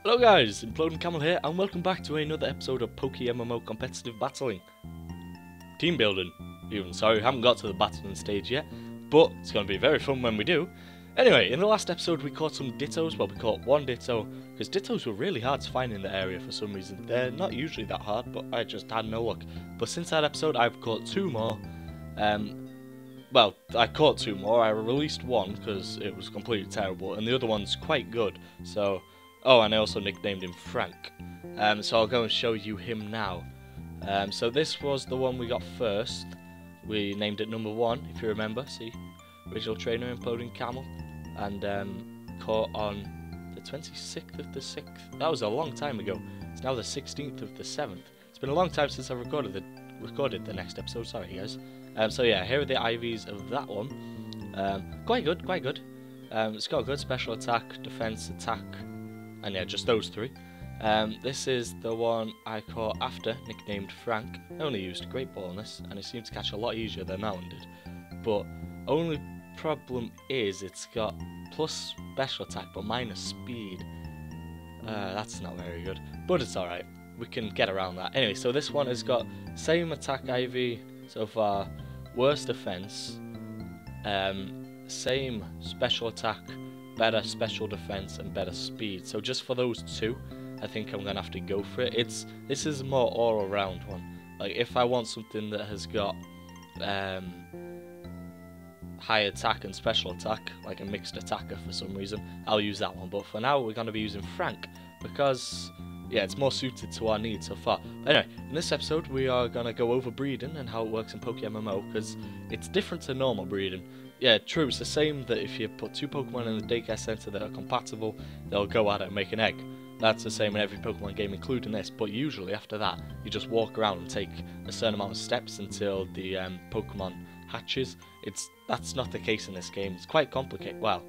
Hello guys, Imploding Camel here, and welcome back to another episode of PokeMMO Competitive Battling. Team building, even. Sorry, haven't got to the battling stage yet, but it's going to be very fun when we do. Anyway, in the last episode we caught some dittos. Well, we caught one ditto, because dittos were really hard to find in the area for some reason. They're not usually that hard, but I just had no luck. But since that episode I've caught two more. Well, I caught two more. I released one because it was completely terrible, and the other one's quite good, so... Oh, and I also nicknamed him Frank. So I'll go and show you him now. So this was the one we got first. We named it number 1, if you remember. See, original trainer, Imploding Camel, and caught on the 26th of the 6th. That was a long time ago. It's now the 16th of the 7th. It's been a long time since I recorded the next episode. Sorry, guys. So yeah, here are the IVs of that one. Quite good, quite good. It's got a good special attack, defense, attack. And yeah, just those three. This is the one I caught after, nicknamed Frank. I only used Great Ball on this, and it seemed to catch a lot easier than that one did. But only problem is it's got plus special attack, but minus speed. That's not very good, but it's alright. We can get around that. Anyway, so this one has got same attack IV so far, worse defense, same special attack, better special defense and better speed. So just for those two, I think I'm gonna have to go for it. This is more all-around one. Like if I want something that has got high attack and special attack, like a mixed attacker for some reason, I'll use that one. But for now, we're gonna be using Frank because yeah, it's more suited to our needs so far. But anyway, in this episode, we are gonna go over breeding and how it works in PokeMMO because it's different to normal breeding. Yeah, true, it's the same that if you put two Pokemon in the daycare center that are compatible, they'll go at it and make an egg. That's the same in every Pokemon game, including this, but usually after that, you just walk around and take a certain amount of steps until the Pokemon hatches. That's not the case in this game. It's quite complicated. Well,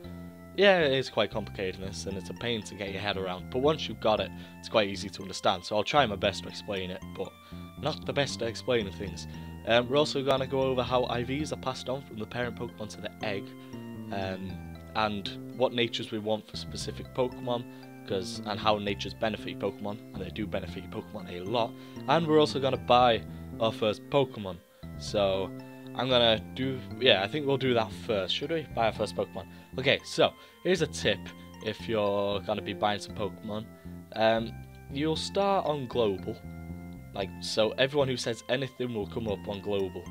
yeah, it is quite complicated in this, and it's a pain to get your head around, but once you've got it, it's quite easy to understand, so I'll try my best to explain it, but not the best at explaining things. We're also going to go over how IVs are passed on from the parent Pokemon to the egg, and what natures we want for specific Pokemon, and how natures benefit your Pokemon, and they do benefit your Pokemon a lot. And we're also going to buy our first Pokemon, so I'm going to do, yeah, I think we'll do that first. Should we? Buy our first Pokemon. Okay, so here's a tip if you're going to be buying some Pokemon. You'll start on Global. Like, so everyone who says anything will come up on Global.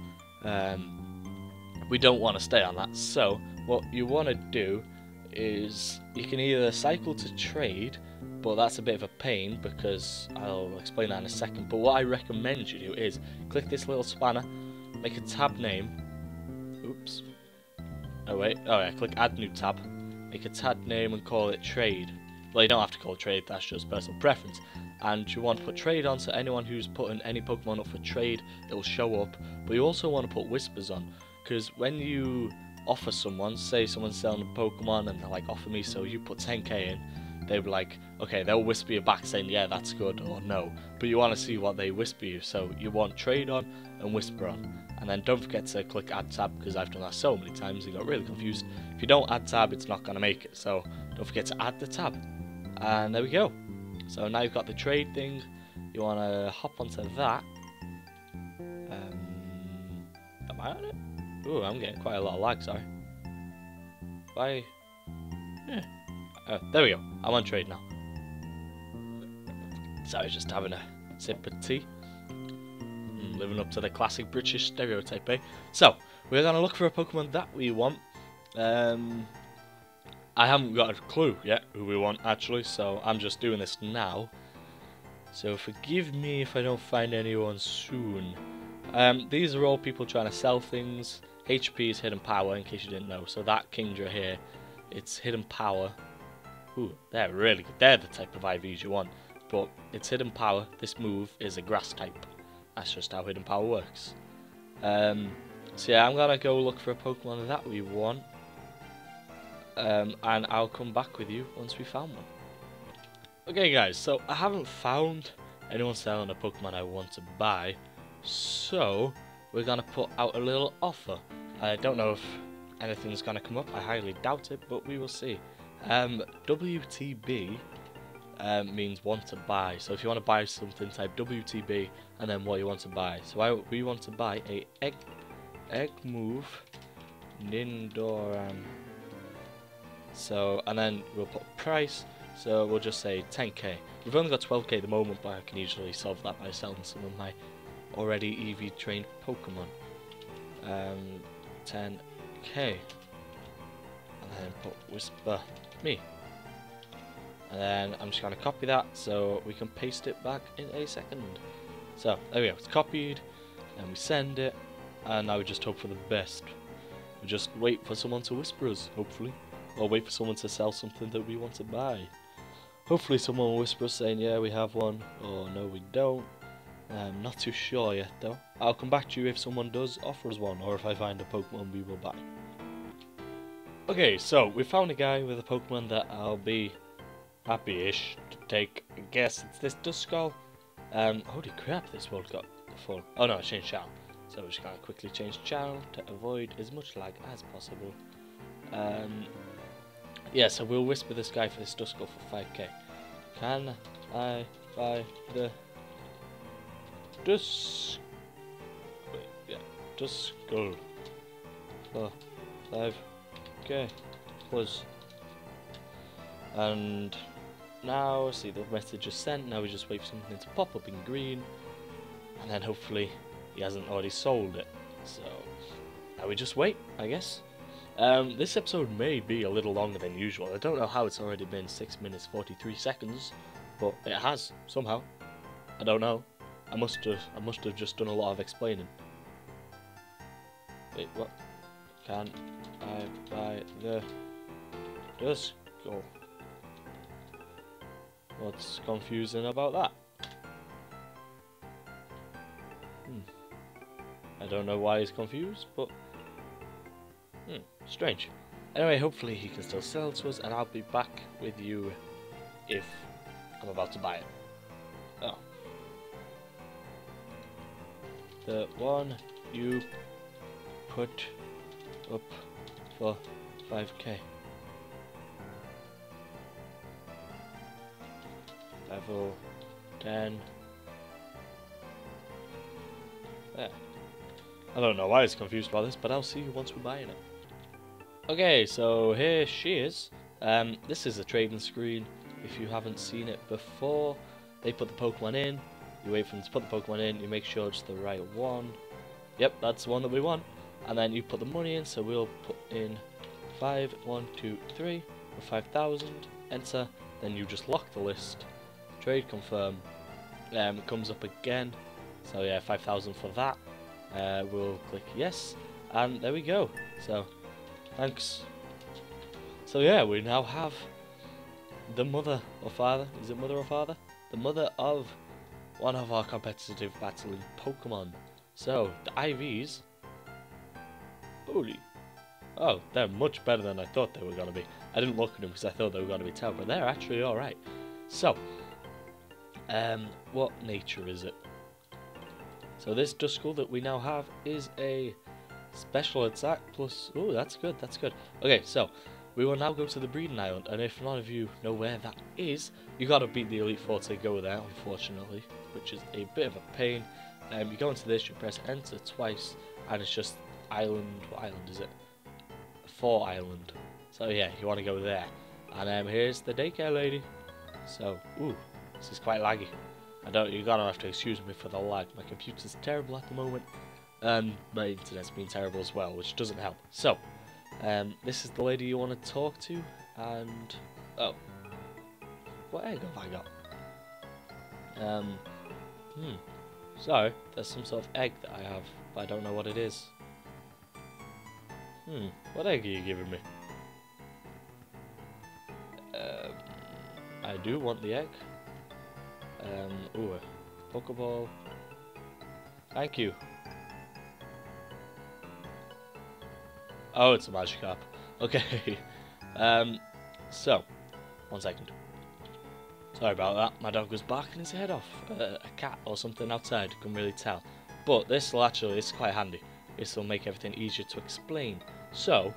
We don't want to stay on that, so what you want to do is you can either cycle to trade, but that's a bit of a pain because I'll explain that in a second. But what I recommend you do is click this little spanner, make a tab name. Oops. Oh wait, oh yeah, click add new tab, make a tab name and call it trade. Well, you don't have to call it trade, that's just personal preference. And you want to put trade on, so anyone who's putting any Pokemon up for trade, it'll show up. But you also want to put whispers on, because when you offer someone, say someone's selling a Pokemon and they're like, offer me, so you put 10k in, they'll be like, okay, they'll whisper you back saying, yeah, that's good, or no. But you want to see what they whisper you, so you want trade on and whisper on. And then don't forget to click add tab, because I've done that so many times and got really confused. If you don't add tab, it's not going to make it, so don't forget to add the tab. And there we go. So now you've got the trade thing, you want to hop onto that. Am I on it? Ooh, I'm getting quite a lot of lag, sorry. Bye. Yeah. There we go, I'm on trade now. Sorry, just having a sip of tea. Living up to the classic British stereotype, eh? So, we're going to look for a Pokemon that we want. I haven't got a clue yet who we want actually, so I'm just doing this now. So forgive me if I don't find anyone soon. These are all people trying to sell things. HP is hidden power, in case you didn't know. So that Kingdra here, it's hidden power. Ooh, they're really good. They're the type of IVs you want. But it's hidden power. This move is a grass type. That's just how hidden power works. So yeah, I'm gonna go look for a Pokemon that we want. And I'll come back with you once we found one. Okay guys, so I haven't found anyone selling a Pokemon I want to buy, so we're going to put out a little offer. I don't know if anything's going to come up, I highly doubt it, but we will see. WTB means want to buy. So if you want to buy something, type WTB and then what you want to buy. So we want to buy a egg move Nindoran. So, and then we'll put price. So we'll just say 10k. We've only got 12k at the moment, but I can easily solve that by selling some of my already EV trained Pokemon. 10k. And then put Whisper Me. And then I'm just going to copy that so we can paste it back in a second. So there we go, it's copied, and we send it, and now we just hope for the best. We just wait for someone to whisper us, hopefully, or wait for someone to sell something that we want to buy. Hopefully someone will whisper us saying, yeah, we have one, or no, we don't. I'm not too sure yet though. I'll come back to you if someone does offer us one, or if I find a Pokemon we will buy. Okay, so we found a guy with a Pokemon that I'll be happy-ish to take. I guess it's this Duskull. Holy crap, this world got full. Oh no, I changed channel. So we're just gonna quickly change channel to avoid as much lag as possible. Yeah, so we'll whisper this guy for this Duskull for 5k. Can I buy the Duskull for 5k plus? And now, see, the message is sent. Now we just wait for something to pop up in green, and then hopefully he hasn't already sold it. So now we just wait, I guess. This episode may be a little longer than usual. I don't know how it's already been 6 minutes 43 seconds, but it has somehow. I don't know. I must have just done a lot of explaining. Wait, what? Can I buy the Duskull? What's confusing about that? I don't know why he's confused, but strange. Anyway, hopefully he can still sell to us, and I'll be back with you if I'm about to buy it. Oh. The one you put up for 5k. Level 10. There. I don't know why he's confused about this, but I'll see you once we're buying it. Okay, so here she is. This is a trading screen. If you haven't seen it before, they put the Pokemon in. You wait for them to put the Pokemon in. You make sure it's the right one. Yep, that's the one that we want. And then you put the money in. So we'll put in 5, 1, 2, 3 for 5,000. Enter. Then you just lock the list. Trade confirm. It comes up again. So yeah, 5,000 for that. We'll click yes, and there we go. So thanks. So yeah, we now have the mother or father. Is it mother or father? The mother of one of our competitive battling Pokemon. So the IVs. Holy. Oh, they're much better than I thought they were gonna be. I didn't look at them because I thought they were gonna be terrible, but they're actually alright. So what nature is it? So this Duskull that we now have is a special attack plus... Oh, that's good, that's good. Okay, so we will now go to the breeding island, and if none of you know where that is, you gotta beat the Elite Four to go there, unfortunately, which is a bit of a pain. You go into this, you press enter twice, and it's just island... What island is it? 4 island. So yeah, you want to go there. And here's the daycare lady. So, ooh, this is quite laggy. You're gonna have to excuse me for the lag. My computer's terrible at the moment, and my internet's been terrible as well, which doesn't help. So, this is the lady you want to talk to, and oh, what egg have I got? So there's some sort of egg that I have, but I don't know what it is. What egg are you giving me? I do want the egg. Ooh, a Pokeball. Thank you. Oh, it's a Magikarp. Okay. So, 1 second. Sorry about that. My dog was barking his head off. A cat or something outside. Couldn't really tell. But this will actually, it's quite handy. This will make everything easier to explain. So,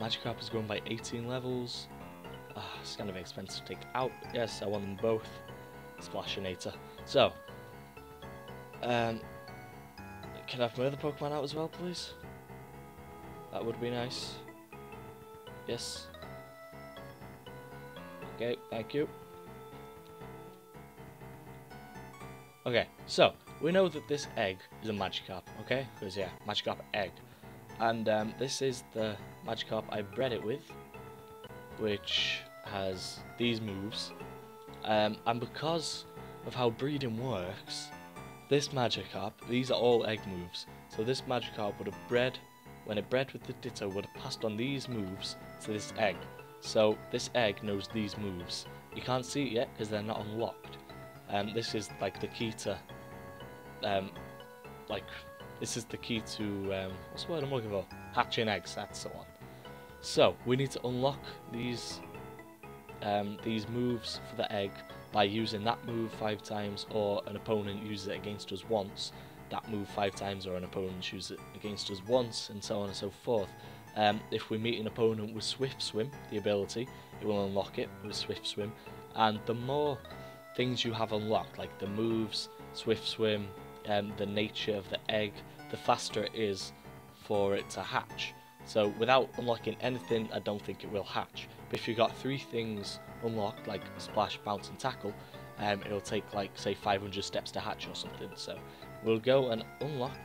Magikarp has grown by 18 levels. It's gonna be expensive to take out. Yes, I want them both. Splashinator. So, can I have my other Pokemon out as well, please? That would be nice. Yes. Okay, thank you. Okay, so we know that this egg is a Magikarp, okay? Because yeah, Magikarp egg. And this is the Magikarp I bred it with, which has these moves. And because of how breeding works, this Magikarp, these are all egg moves. So this Magikarp would have bred, when it bred with the Ditto, would have passed on these moves to this egg. So this egg knows these moves. You can't see it yet because they're not unlocked. This is like the key to, this is the key to, what's the word I'm looking for? Hatching eggs, that's the one. So we need to unlock these moves for the egg by using that move 5 times, or an opponent uses it against us once. That move 5 times, or an opponent uses it against us once, and so on and so forth. If we meet an opponent with Swift Swim, the ability, it will unlock it with Swift Swim. And the more things you have unlocked, like the moves, Swift Swim, the nature of the egg, the faster it is for it to hatch. So without unlocking anything, I don't think it will hatch. But if you got 3 things unlocked, like Splash, Bounce and Tackle, it'll take like, say, 500 steps to hatch or something. So we'll go and unlock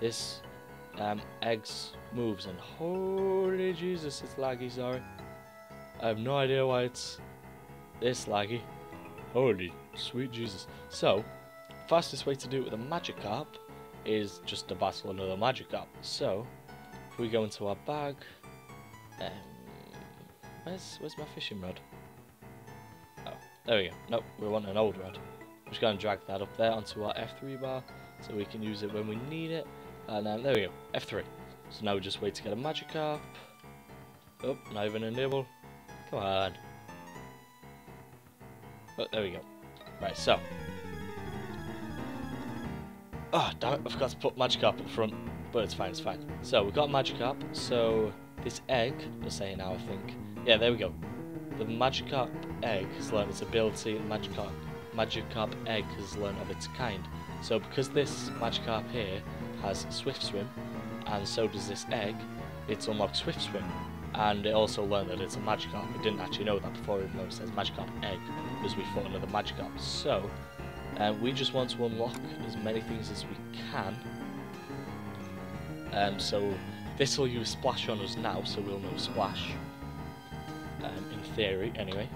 this egg's moves, and holy Jesus, it's laggy, sorry. I have no idea why it's this laggy. Holy sweet Jesus. So, fastest way to do it with a Magikarp is just to battle another Magikarp. So, if we go into our bag, where's my fishing rod? Oh, there we go. Nope, we want an old rod. I'm just going to drag that up there onto our F3 bar so we can use it when we need it. And there we go, F3. So now we just wait to get a Magikarp. Oh, not even a nibble. Come on. Oh, there we go. Right, so. Oh, damn it, I forgot to put Magikarp at the front. But it's fine, it's fine. So, we've got Magikarp. So, this egg, we're saying now, I think. Yeah, there we go. The Magikarp egg has learned its ability. The Magikarp egg has learned of its kind. So, because this Magikarp here has Swift Swim, and so does this egg, it's unlocked Swift Swim. And it also learned that it's a Magikarp. It didn't actually know that before, even though it says Magikarp egg, because we fought another Magikarp. So, we just want to unlock as many things as we can. So, this will use Splash on us now, so we'll know Splash. In theory, anyway.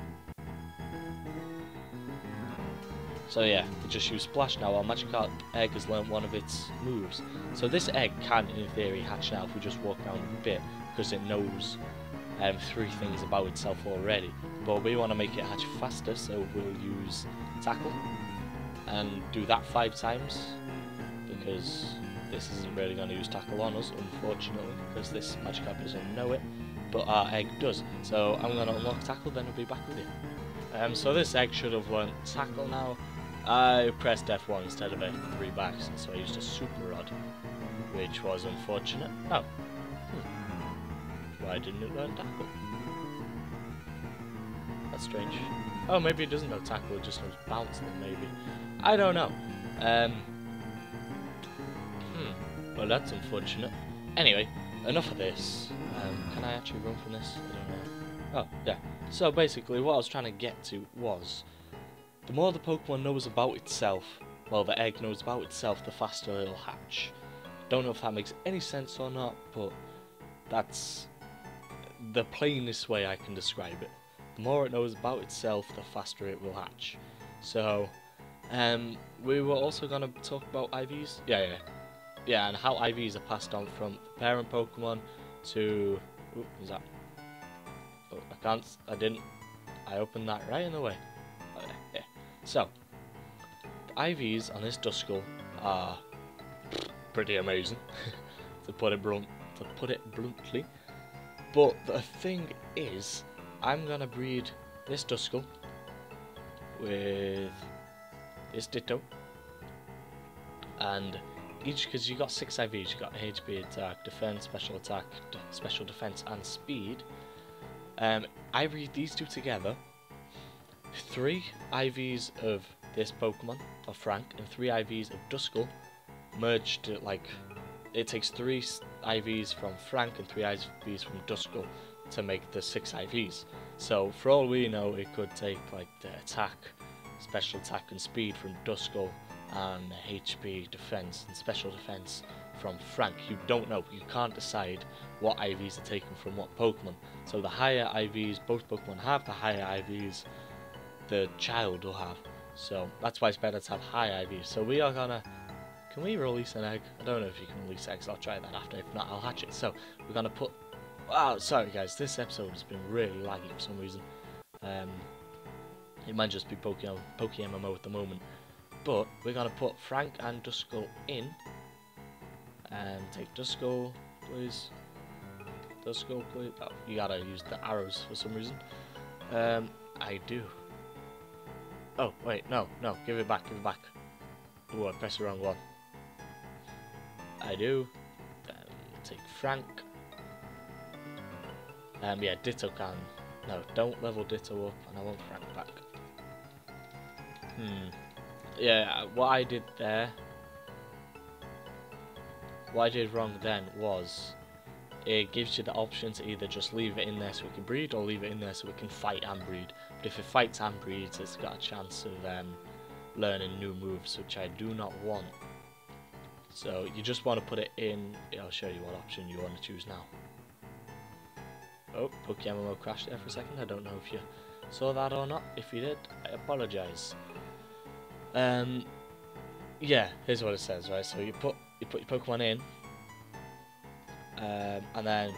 So yeah, we just use Splash now. Our Magikarp egg has learned one of its moves. So this egg can, in theory, hatch now if we just walk around a bit, because it knows 3 things about itself already. But we want to make it hatch faster, so we'll use Tackle and do that 5 times, because this isn't really going to use Tackle on us, unfortunately, because this Magikarp doesn't know it, but our egg does. So I'm going to unlock Tackle, then I'll be back with you. So this egg should have learned Tackle now. I pressed F1 instead of F3 by accident, so I used a Super Rod, which was unfortunate. Oh. Why didn't it learn Tackle? That's strange. Oh, maybe it doesn't know Tackle, it just knows Bounce then, maybe. I don't know. Well, that's unfortunate. Anyway, enough of this. Can I actually run from this? I don't know. Oh, yeah. So basically, what I was trying to get to was, the more the Pokemon knows about itself, well, the egg knows about itself, the faster it'll hatch. Don't know if that makes any sense or not, but that's the plainest way I can describe it. The more it knows about itself, the faster it will hatch. So, we were also going to talk about IVs. Yeah, and how IVs are passed on from the parent Pokemon to... Ooh, who's that? Oh, I opened that right in the way. Oh, yeah. So, the IVs on this Duskull are pretty amazing, to put it bluntly. But the thing is, I'm gonna breed this Duskull with this Ditto, and because you got 6 IVs, you got HP, attack, defense, special attack, special defense, and speed. I read these two together. 3 IVs of this Pokemon, of Frank, and 3 IVs of Duskull merged to, like, it takes 3 IVs from Frank and 3 IVs from Duskull to make the 6 IVs. So for all we know, it could take like the attack, special attack and speed from Duskull, and HP, defense and special defense from Frank. You don't know, you can't decide what IVs are taken from what Pokemon. So the higher IVs both Pokemon have, the higher IVs the child will have. So that's why it's better to have high IVs. So we are gonna, can we release an egg? I don't know if you can release eggs, I'll try that after, if not I'll hatch it. So we're gonna put, oh sorry guys, this episode has been really laggy for some reason. It might just be PokeMMO at the moment. But we're gonna put Frank and Duskull in. And take Duskull, please. Duskull, please. Oh, you gotta use the arrows for some reason. I do. Oh, wait, no, give it back, Oh, I pressed the wrong one. I do. Take Frank. Yeah, Ditto can. No, don't level Ditto up, and I want Frank back. Yeah, what I did wrong then was, it gives you the option to either just leave it in there so it can breed, or leave it in there so it can fight and breed. But if it fights and breeds, it's got a chance of learning new moves, which I do not want. So you just want to put it in. I'll show you what option you want to choose now. Oh, PokeMMO crashed there for a second. I don't know if you saw that or not. If you did, I apologise. Yeah, here's what it says, right? So you put your Pokemon in, and then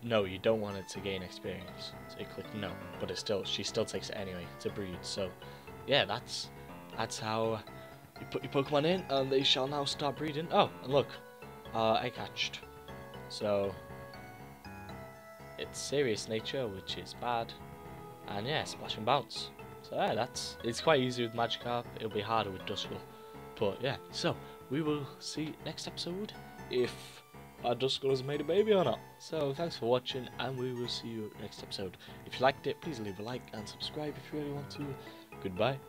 no, you don't want it to gain experience. So you click no, but she still takes it anyway to breed. So yeah, that's how you put your Pokemon in, and they shall now start breeding. Oh, and look, egg hatched. So it's serious nature, which is bad, and yeah, splash and bounce. So yeah, it's quite easy with Magikarp. It'll be harder with Duskull. But yeah, so we will see next episode if our Duskull has made a baby or not. So thanks for watching, and we will see you next episode. If you liked it, please leave a like and subscribe if you really want to. Goodbye.